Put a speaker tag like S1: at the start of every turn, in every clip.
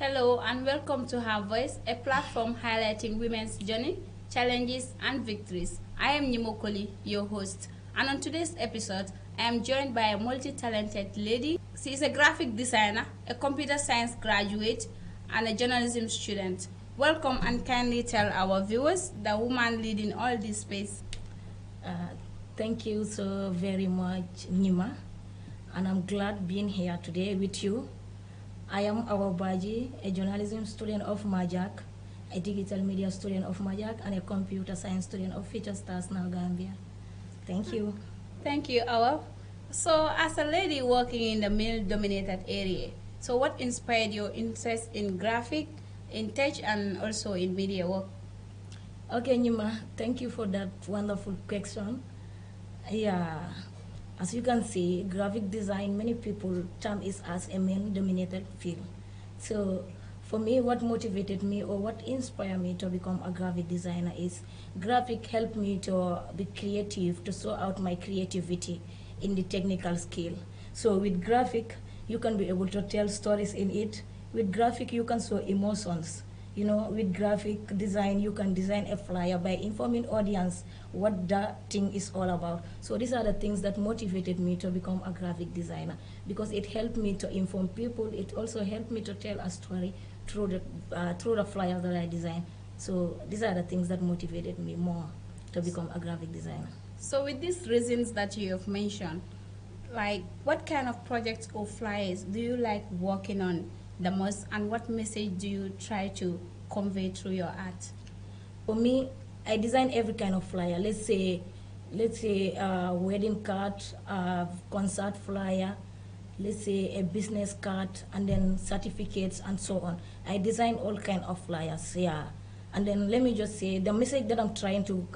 S1: Hello and welcome to Her Voice, a platform highlighting women's journey, challenges, and victories. I am Nimokoli, your host, and on today's episode, I am joined by a multi-talented lady. She is a graphic designer, a computer science graduate, and a journalism student. Welcome and kindly tell our viewers the woman leading all this space.
S2: Thank you so very much, Nima, and I'm glad being here today with you. I am Awa Baji, a journalism student of Majak, a digital media student of Majak, and a computer science student of Future Stars Now Gambia. Thank you.
S1: Thank you, Awa. So, as a lady working in the male-dominated area, so what inspired your interest in graphic, in tech, and also in media work?
S2: Okay, Nima, thank you for that wonderful question. Yeah, as you can see, graphic design, many people term it as a male-dominated field. So for me, what motivated me or what inspired me to become a graphic designer is graphic helped me to be creative, to show out my creativity in the technical skill. So with graphic, you can be able to tell stories in it. With graphic, you can show emotions. You know, with graphic design, you can design a flyer by informing audience what that thing is all about. So these are the things that motivated me to become a graphic designer, because it helped me to inform people. It also helped me to tell a story through the flyers that I design. So these are the things that motivated me more to become a graphic designer.
S1: So with these reasons that you have mentioned, like what kind of projects or flyers do you like working on the most, and what message do you try to convey through your art?
S2: For me, I design every kind of flyer. Let's say a wedding card, a concert flyer, let's say a business card, and then certificates and so on. I design all kind of flyers, yeah. And then let me just say, the message that I'm trying to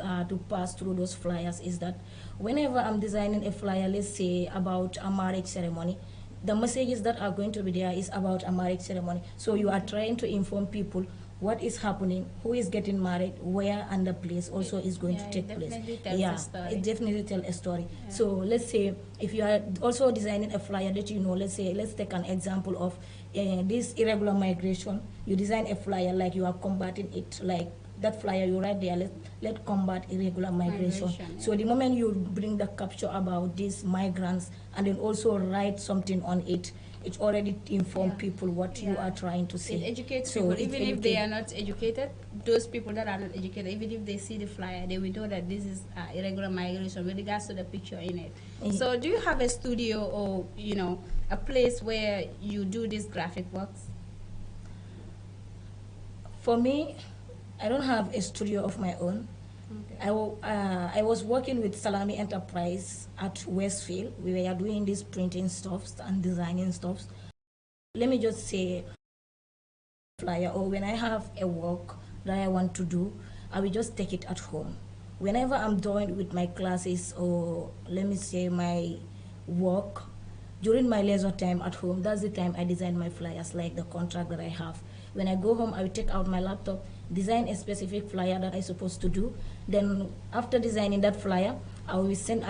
S2: pass through those flyers is that whenever I'm designing a flyer, let's say about a marriage ceremony, the messages that are going to be there is about a marriage ceremony. So you are trying to inform people what is happening, who is getting married, where, and the place also is going to take place. Yeah, it definitely tells a story. Yeah. So let's say if you are also designing a flyer that you know, let's take an example of this irregular migration. You design a flyer like you are combating it, like that flyer you write there, let combat irregular migration. Yeah. So the moment you bring the capture about these migrants and then also write something on it, it already inform people what you are trying to say.
S1: It educates people, even if they are not educated. Those people that are not educated, even if they see the flyer, they will know that this is irregular migration with regards to the picture in it. So do you have a studio or, you know, a place where you do these graphic works?
S2: For me, I don't have a studio of my own. Okay. I was working with Salami Enterprise at Westfield. We were doing these printing stuffs and designing stuffs. Let me just say, flyer, or when I have a work that I want to do, I will just take it at home. Whenever I'm done with my classes, or let me say my work, during my leisure time at home, that's the time I design my flyers, like the contract that I have. When I go home, I will take out my laptop, design a specific flyer that I'm supposed to do. Then after designing that flyer, I will send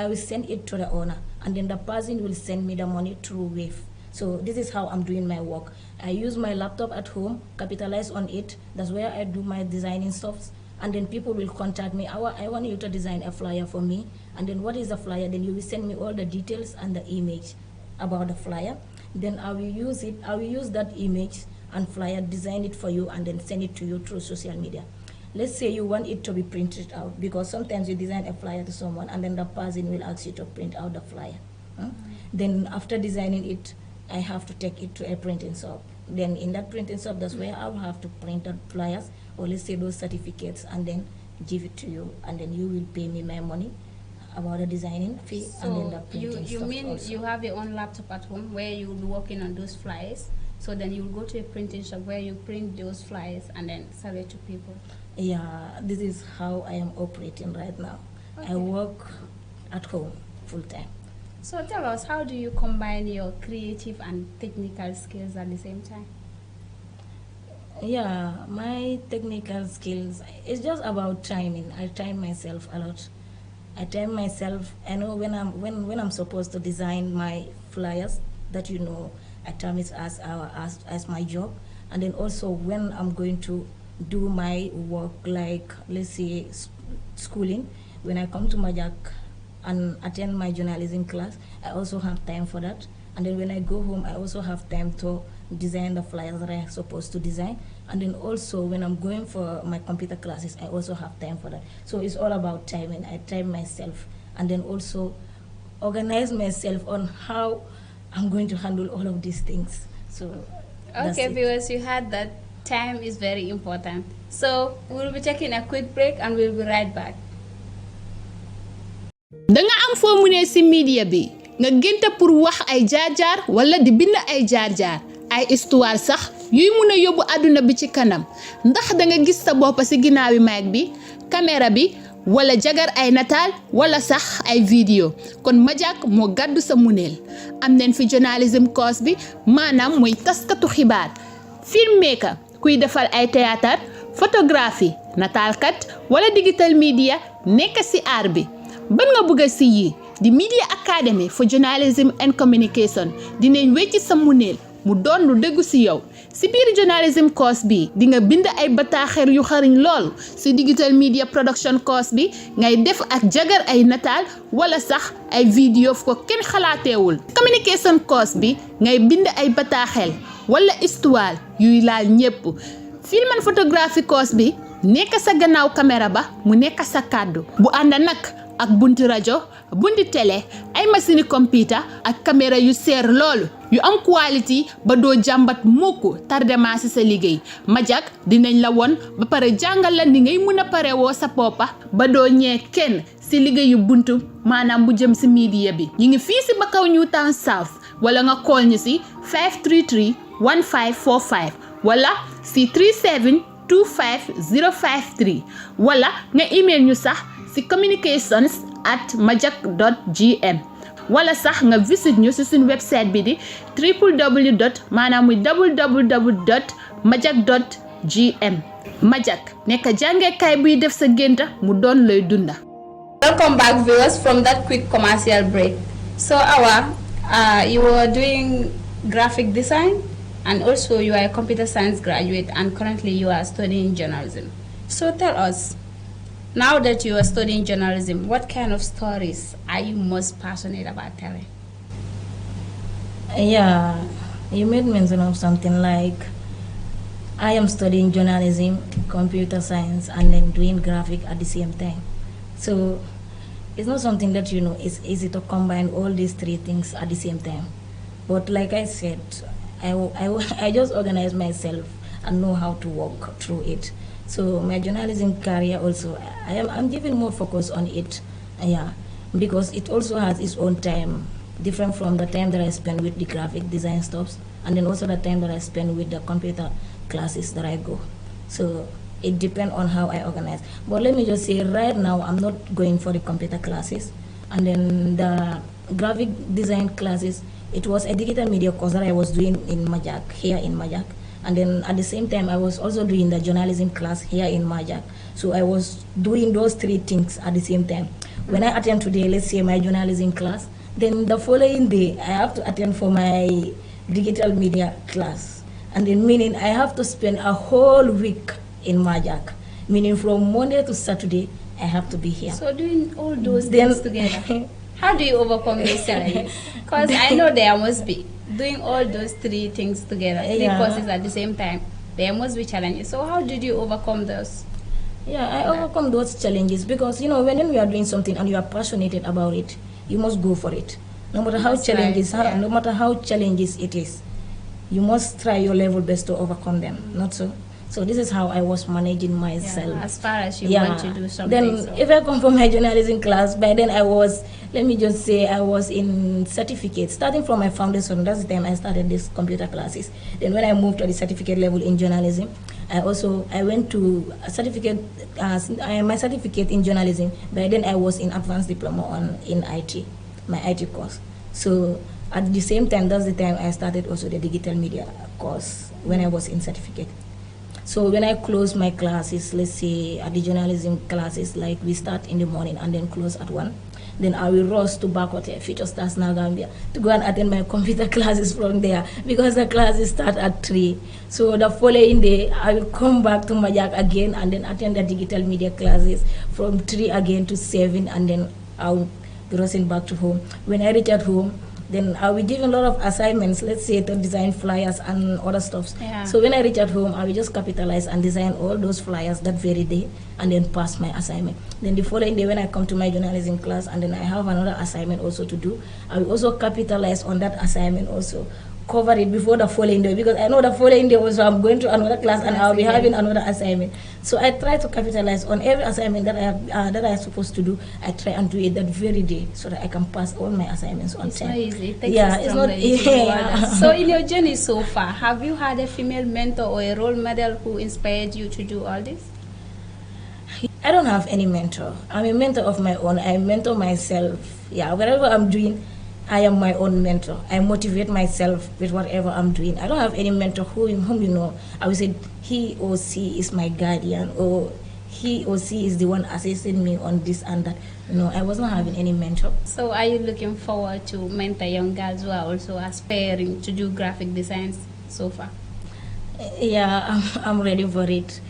S2: it to the owner, and then the person will send me the money through Wave. So this is how I'm doing my work. I use my laptop at home, capitalize on it. That's where I do my designing stuff. And then people will contact me. I want you to design a flyer for me. And then what is the flyer? Then you will send me all the details and the image about the flyer. Then I will use it. I will use that image and flyer, design it for you, and then send it to you through social media. Let's say you want it to be printed out, because sometimes you design a flyer to someone and then the person will ask you to print out the flyer. Then after designing it, I have to take it to a printing shop. Then in that printing shop, that's where I'll have to print the flyers, or let's say those certificates, and then give it to you, and then you will pay me my money about the designing fee.
S1: So
S2: and then the printing
S1: you mean
S2: also.
S1: You have your own laptop at home where you'll be working on those flyers? So then you'll go to a printing shop where you print those flyers and then sell it to people?
S2: Yeah, this is how I am operating right now. Okay. I work at home full time.
S1: So tell us, how do you combine your creative and technical skills at the same time?
S2: Yeah, my technical skills, it's just about timing. I time myself a lot. I time myself. I know when I'm supposed to design my flyers, that you know, I term it as my job. And then also when I'm going to do my work, like let's say schooling, when I come to Majak and attend my journalism class, I also have time for that. And then when I go home, I also have time to design the flyers that I'm supposed to design. And then also when I'm going for my computer classes, I also have time for that. So it's all about timing. I time myself and then also organize myself on how I'm going to handle all of these things. So
S1: okay, viewers, you heard that time is very important. So we'll be taking a quick break and we'll be right back.
S3: Danga am fo mu ne ci media bi nga gënta pour wax ay jaar-jaar wala di bind ay jaar-jaar ay histoire sax yuy mëna yobbu aduna bi ci kanam ndax da nga gis sa bop ci ginaawi mic bi caméra bi wala jagar ay natal wala sax ay vidéo kon Majak mo gaddu sa munel am nañ fi journalism course bi manam moy taskatu xibaar filmmaker kuy defal ay théâtre photographie natalkat wala digital media nek ci art bi ban nga bëgg ci yi di Media Academy for Journalism and Communication dinañ wécci sa munel mu doon lu déggu ci yow ci biir journalism course bi di nga bind ay bataaxer yu xariñ lool ci digital media production course bi ngay def ak jagar ay natal wala sax ay vidéo ko ken xalaateewul communication course bi ngay bind ay bataaxel wala histoire yuy laal ñepp film and photography course bi nekk sa gannaaw caméra ba mu nekk sa kàddu bu ànd nak ak bunti radio bunti télé ay machine computer ak caméra yu seer loolu yu am quality ba doo jàmbat mukk tardement ci sa liggéey Majak dinañ la won ba pare jàngal la ni ngay mëna pare woo sa poppa ba doo ñee kenn ci liggéeyu buntu maanaam bu jëm ci media bi ñi ngi fii ci Bakaw Newtown South wala nga call ñu ci 533 1545 wala ci 3725053 wala nga email ñu sax ci communications@majak.gm wala sax nga visit ñu ci suñu website bi di www.majak.gm Majak nekk jàngekaay buy def sa gënta mu doon lay dunda.
S1: Welcome back, viewers, from that quick commercial break. So Awa, you were doing graphic design and also you are a computer science graduate and currently you are studying journalism. So tell us, now that you are studying journalism, what kind of stories are you most passionate about telling?
S2: Yeah, you made mention of something like I am studying journalism, computer science, and then doing graphic at the same time. So it's not something that, you know, it's easy to combine all these three things at the same time. But like I said, I just organize myself and know how to walk through it. So my journalism career also, I'm giving more focus on it, yeah, because it also has its own time, different from the time that I spend with the graphic design stuffs, and then also the time that I spend with the computer classes that I go. So it depends on how I organize. But let me just say, right now I'm not going for the computer classes, and then the graphic design classes, it was a digital media course that I was doing in Majak, here in Majak. And then at the same time, I was also doing the journalism class here in Majak. So I was doing those three things at the same time. When I attend today, let's say my journalism class, then the following day, I have to attend for my digital media class. And then meaning I have to spend a whole week in Majak. Meaning from Monday to Saturday, I have to be here.
S1: So doing all those things together, how do you overcome these challenges? Because I know there must be. Doing all those three things together, three courses at the same time, there must be challenges. So how did you overcome those?
S2: Yeah, I overcome those challenges because, you know, when you are doing something and you are passionate about it, you must go for it. No matter how challenges, no matter how challenges it is, you must try your level best to overcome them. Not so. So this is how I was managing myself.
S1: Yeah, as far as you want to do something.
S2: Then if I come from my journalism class, by then I was, let me just say, I was in certificate. Starting from my foundation, that's the time I started these computer classes. Then when I moved to the certificate level in journalism, I went to a certificate, my certificate in journalism. By then I was in advanced diploma in IT, my IT course. So at the same time, that's the time I started also the digital media course when I was in certificate. So when I close my classes, let's say at the journalism classes, like we start in the morning and then close at 1. then I will rush to Bakote, Future Stars Now Gambia, to go and attend my computer classes from there because the classes start at 3. So the following day, I will come back to Majak again and then attend the digital media classes from 3 again to 7, and then I'll be rushing back to home. When I reach at home, then I'll be given a lot of assignments, let's say to design flyers and other stuff.
S1: Yeah.
S2: So when I reach at home, I will just capitalize and design all those flyers that very day and then pass my assignment. Then the following day when I come to my journalism class and then I have another assignment also to do, I will also capitalize on that assignment also. Cover it before the following day because I know the following day also I'm going to another class and I'll be having another assignment. So I try to capitalize on every assignment that I am supposed to do. I try and do it that very day so that I can pass all my assignments on time.
S1: It's not easy. It takes
S2: Yeah,
S1: a
S2: it's
S1: strong
S2: not
S1: lady to
S2: easy.
S1: do all that. So in your journey so far, have you had a female mentor or a role model who inspired you to do all this?
S2: I don't have any mentor. I'm a mentor of my own. I mentor myself. Yeah, whatever I'm doing, I am my own mentor. I motivate myself with whatever I'm doing. I don't have any mentor whom you know, I would say he or she is my guardian or he or she is the one assisting me on this and that. No, I was not having any mentor.
S1: So are you looking forward to mentor young girls who are also aspiring to do graphic designs so far?
S2: Yeah, I'm ready for it.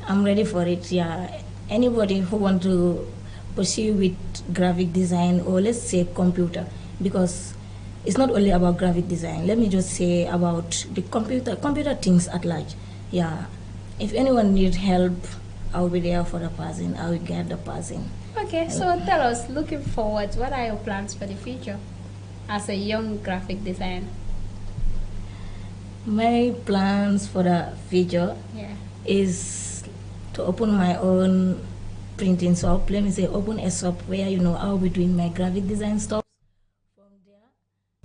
S2: I'm ready for it, yeah. Anybody who want to pursue with graphic design or let's say computer, because it's not only about graphic design. Let me just say about the computer things at large. Yeah, if anyone needs help, I'll be there for the person. I will guide the person.
S1: Okay, so tell us, looking forward, what are your plans for the future as a young graphic designer?
S2: My plans for the future is to open my own printing shop. Let me say open a shop where I'll be doing my graphic design stuff from there,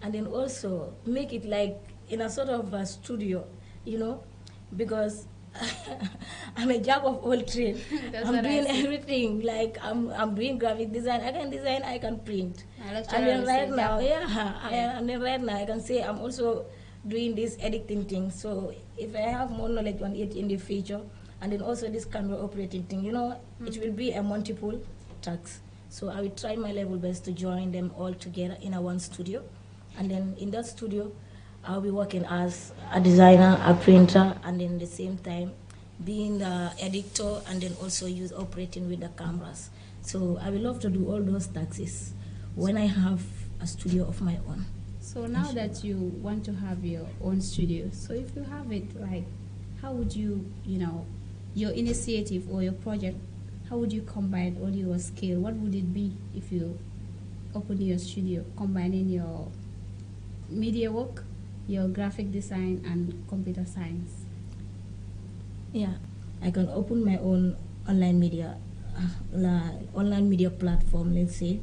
S2: and then also make it like in a sort of a studio, because I'm a jack of all trades. I'm doing everything. Like I'm doing graphic design. I can design. I can print. And then right now, and then right now I can say I'm also doing this editing thing. So if I have more knowledge on it in the future, and then also this camera operating thing, it will be a multiple task. So I will try my level best to join them all together in a one studio, and then in that studio, I'll be working as a designer, a printer, and then at the same time being the editor, and then also operating with the cameras. So I will love to do all those tasks when I have a studio of my own.
S1: So now that you want to have your own studio, so if you have it, like, how would you, your initiative or your project, how would you combine all your skill? What would it be if you open your studio, combining your media work, your graphic design, and computer science?
S2: Yeah, I can open my own online media platform, let's say,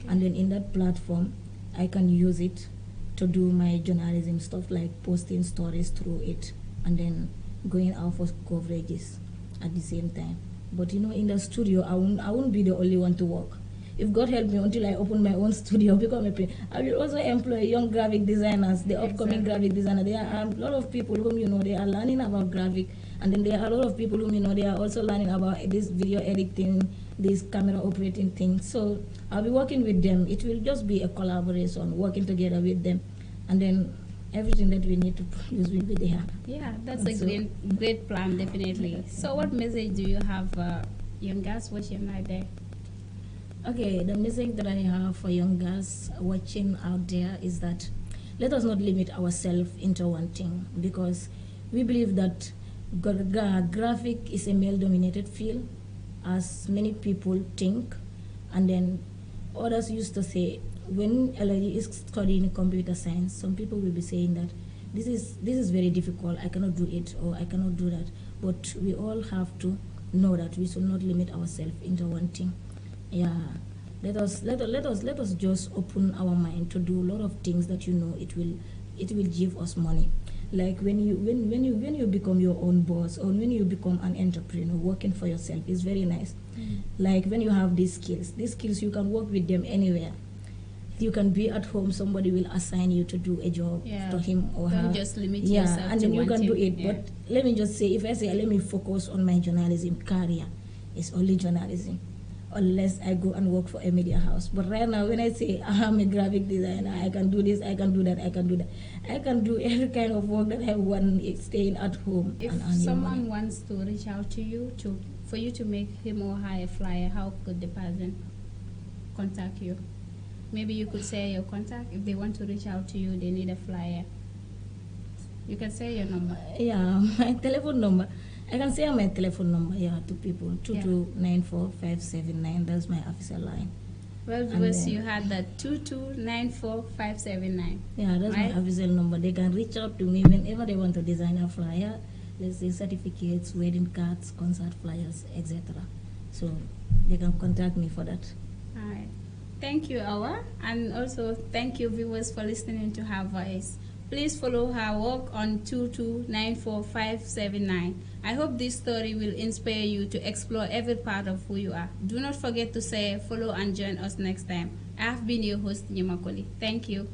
S2: and then in that platform, I can use it to do my journalism stuff, like posting stories through it, and then going out for coverages at the same time. But in the studio, I won't be the only one to work. If God help me until I open my own studio, become a print, I will also employ young graphic designers, the upcoming graphic designers. There are a lot of people whom they are learning about graphic, and then there are a lot of people whom they are also learning about this video editing, this camera operating thing. So I'll be working with them. It will just be a collaboration, working together with them, and then everything that we need to produce will be there.
S1: Yeah, that's a great plan, definitely. So what message do you have young girls watching out there?
S2: Okay, the message that I have for young girls watching out there is that let us not limit ourselves into one thing, because we believe that graphic is a male-dominated field, as many people think, and then others used to say, when a lady is studying computer science, some people will be saying that this is very difficult, I cannot do it, or I cannot do that. But we all have to know that we should not limit ourselves into one thing. Yeah, let us just open our mind to do a lot of things that it will give us money. Like when you become your own boss, or when you become an entrepreneur working for yourself, is very nice. Like when you have these skills you can work with them anywhere. You can be at home, somebody will assign you to do a job to him or her.
S1: Don't just limit yourself
S2: and then
S1: to
S2: you
S1: one
S2: can do
S1: thing.
S2: it. But let me just say, if I say let me focus on my journalism career, it's only journalism. unless I go and work for a media house. But right now, when I say I'm a graphic designer, I can do this, I can do that, I can do that. I can do every kind of work that I want, staying at home.
S1: If
S2: and earning
S1: someone
S2: money.
S1: wants to reach out to you for you to make him or her a flyer, how could the person contact you? Maybe you could say your contact. If they want to reach out to you, they need a flyer. You can say your number.
S2: Yeah, my telephone number. I can say my telephone number, to people. 2294579. That's my official line.
S1: Well, viewers, you had that 2294579.
S2: Yeah, that's
S1: right?
S2: my official number. They can reach out to me whenever they want to design a flyer. Let's say certificates, wedding cards, concert flyers, etc. So they can contact me for that.
S1: All right. Thank you, Awa. And also thank you, viewers, for listening to her voice. Please follow her work on 2294579. I hope this story will inspire you to explore every part of who you are. Do not forget to say, follow and join us next time. I have been your host, Nyimakoli. Thank you.